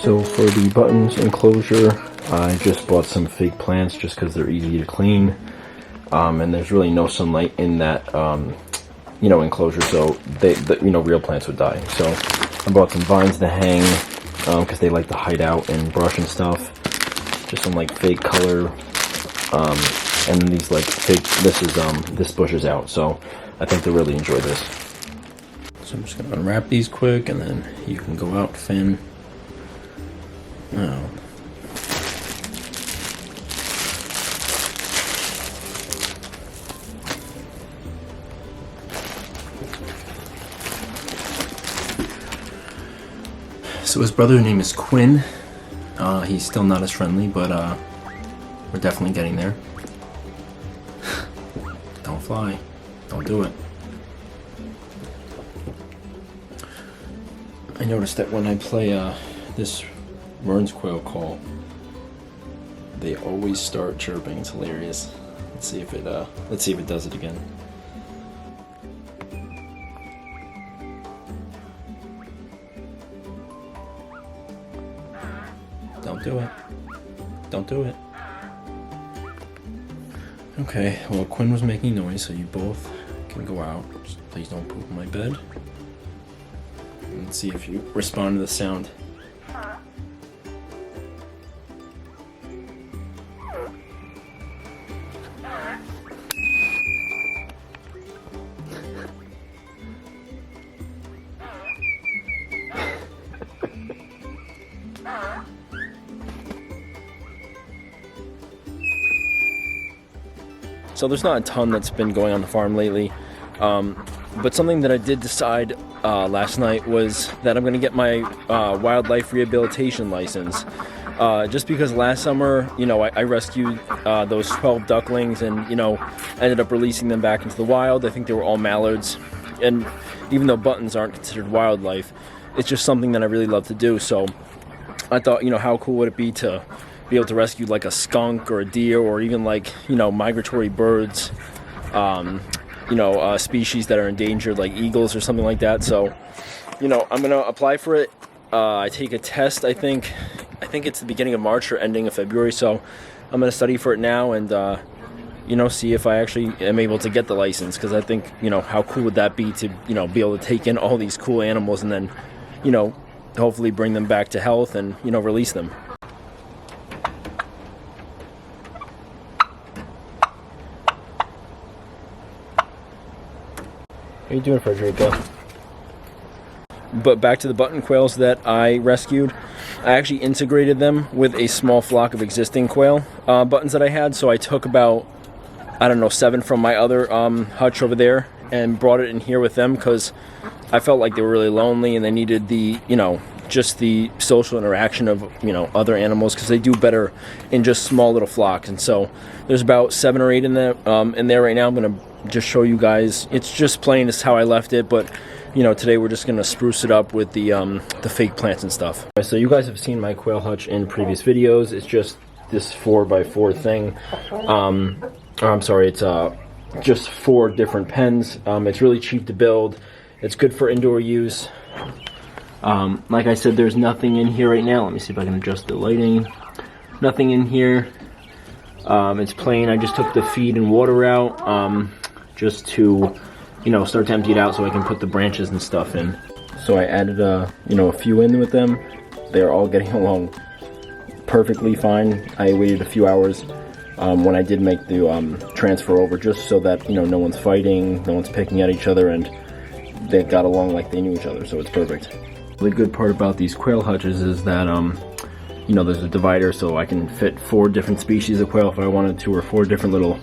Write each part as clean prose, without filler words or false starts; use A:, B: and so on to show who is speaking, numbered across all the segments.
A: So for the buttons enclosure, I just bought some fake plants just because they're easy to clean, and there's really no sunlight in that enclosure, so real plants would die. So I bought some vines to hang because they like to hide out and brush and stuff. Just some like fake color, and then these like fake. This bush is out, so I think they'll really enjoy this. So I'm just gonna unwrap these quick, and then you can go out, Finn. Oh. So his brother name is Quinn. He's still not as friendly, but we're definitely getting there. Don't fly. Don't do it. I noticed that when I play this Burns quail call, they always start chirping. It's hilarious. Let's see if it does it again. Don't do it. Don't do it. Okay, well, Quinn was making noise, so you both can go out. Just please don't poop in my bed. Let's see if you respond to the sound. So there's not a ton that's been going on the farm lately, but something that I did decide last night was that I'm going to get my wildlife rehabilitation license. Just because last summer, I rescued those 12 ducklings and, ended up releasing them back into the wild. I think they were all mallards, and even though buttons aren't considered wildlife, it's just something that I really love to do. So I thought, how cool would it be to be able to rescue like a skunk or a deer, or even like migratory birds, species that are endangered like eagles or something like that. So I'm gonna apply for it. I take a test, I think it's the beginning of March or ending of February, so I'm gonna study for it now and see if I actually am able to get the license, because I think how cool would that be to be able to take in all these cool animals and then hopefully bring them back to health and release them. How you doing, Frederica? But back to the button quails that I rescued. I actually integrated them with a small flock of existing quail buttons that I had. So I took about, 7 from my other hutch over there and brought it in here with them because I felt like they were really lonely and they needed the, just the social interaction of, other animals, because they do better in just small little flocks. And so there's about 7 or 8 in there right now. I'm going to just show you guys. It's just plain as how I left it, but today we're just gonna spruce it up with the fake plants and stuff. So you guys have seen my quail hutch in previous videos. It's just this 4x4 thing. I'm sorry, it's just 4 different pens. It's really cheap to build. It's good for indoor use. Like I said, there's nothing in here right now. Let me see if I can adjust the lighting. Nothing in here. It's plain. I just took the feed and water out just to start to empty it out so I can put the branches and stuff in. So I added a few in with them. They're all getting along perfectly fine. I waited a few hours when I did make the transfer over, just so that no one's fighting, no one's picking at each other, and they got along like they knew each other, so it's perfect. The good part about these quail hutches is that there's a divider, so I can fit 4 different species of quail if I wanted to, or 4 different little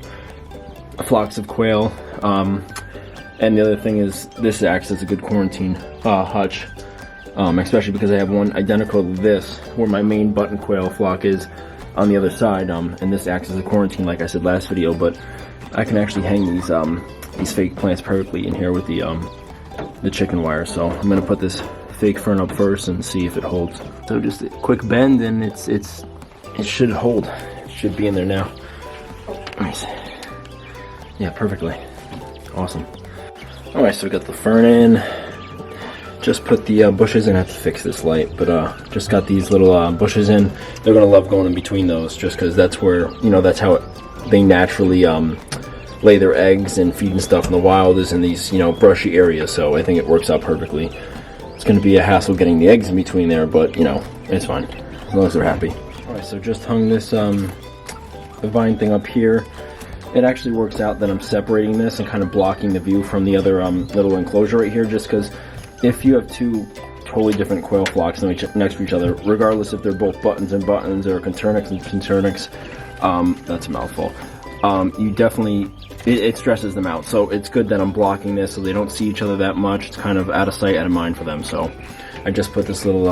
A: flocks of quail. And the other thing is, this acts as a good quarantine hutch, especially because I have one identical to this, where my main button quail flock is on the other side, and this acts as a quarantine, like I said last video. But I can actually hang these fake plants perfectly in here with the chicken wire. So I'm gonna put this fake fern up first and see if it holds. So just a quick bend, and it should hold. It should be in there now. Let me see. Yeah, perfectly. Awesome. Alright, so we got the fern in. just put the bushes in. I have to fix this light, but just got these little bushes in. They're gonna love going in between those, just because that's where, you know, that's how they naturally lay their eggs and feed and stuff in the wild, is in these, you know, brushy areas. So I think it works out perfectly. It's gonna be a hassle getting the eggs in between there, but you know, it's fine as long as they're happy. All right, so just hung this the vine thing up here. It actually works out that I'm separating this and kind of blocking the view from the other little enclosure right here, just because if you have two totally different quail flocks next to each other, regardless if they're both buttons and buttons or conturnix and conturnix, that's a mouthful, you definitely, it stresses them out. So it's good that I'm blocking this so they don't see each other that much. It's kind of out of sight, out of mind for them. So I just put this little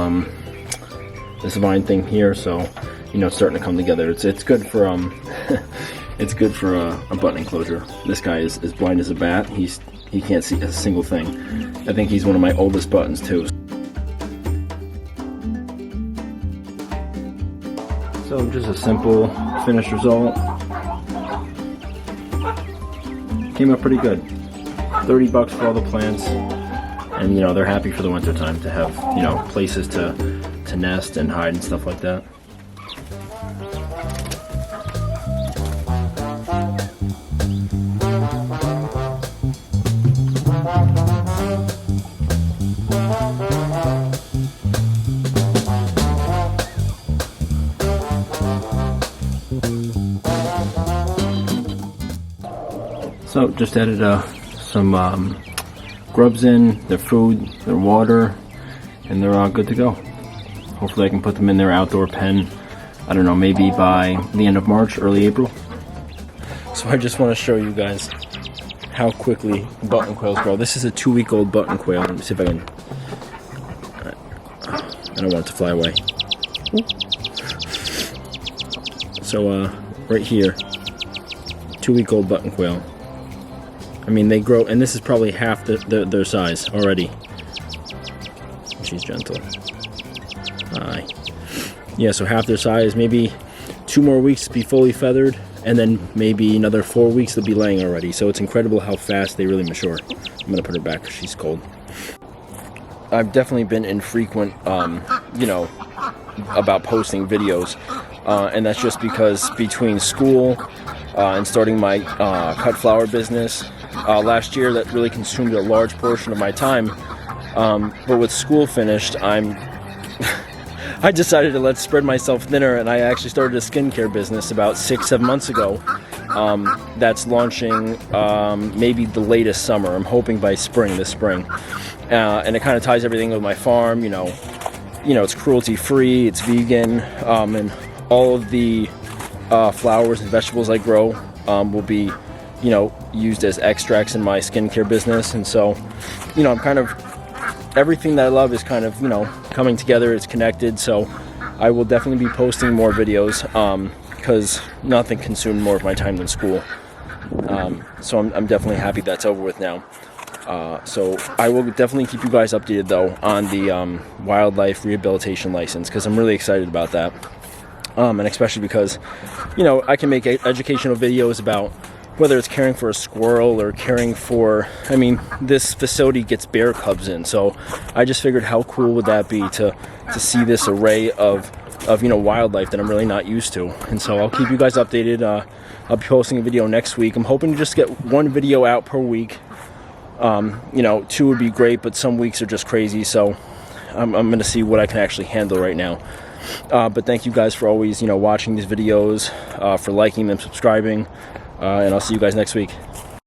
A: this vine thing here, so you know, it's starting to come together. It's good for it's good for a button enclosure. This guy is as blind as a bat. He can't see a single thing. I think he's one of my oldest buttons too. So just a simple finished result. Came out pretty good. $30 for all the plants, and you know, they're happy for the winter time to have, you know, places to nest and hide and stuff like that. So just added some grubs in, their food, their water, and they're all good to go. Hopefully I can put them in their outdoor pen, I don't know, maybe by the end of March, early April. So I just want to show you guys how quickly button quails grow. This is a 2-week-old button quail. Let me see if I can... I don't want it to fly away. So right here, 2-week-old button quail. I mean, they grow, and this is probably half their size already. She's gentle. Hi. Yeah, so half their size, maybe 2 more weeks to be fully feathered, and then maybe another 4 weeks they'll be laying already. So it's incredible how fast they really mature. I'm gonna put her back because she's cold. I've definitely been infrequent, you know, about posting videos, and that's just because between school and starting my cut flower business last year, that really consumed a large portion of my time. But with school finished, I decided to let's spread myself thinner, and I actually started a skincare business about 6-7 months ago. That's launching maybe the latest summer. I'm hoping by this spring. And it kind of ties everything with my farm. You know, it's cruelty-free, it's vegan, and all of the flowers and vegetables I grow will be, you know, used as extracts in my skincare business. And so, you know, I'm kind of, everything that I love is kind of, you know, coming together. It's connected. So I will definitely be posting more videos because nothing consumed more of my time than school. So I'm definitely happy that's over with now. So I will definitely keep you guys updated though on the wildlife rehabilitation license, because I'm really excited about that. And especially because, you know, I can make educational videos about whether it's caring for a squirrel or caring for, I mean, this facility gets bear cubs in, so I just figured how cool would that be to see this array of you know, wildlife that I'm really not used to. And so I'll keep you guys updated. I'll be posting a video next week. I'm hoping to just get 1 video out per week. You know, 2 would be great, but some weeks are just crazy, so I'm going to see what I can actually handle right now. But thank you guys for always, you know, watching these videos, for liking them, subscribing, and I'll see you guys next week.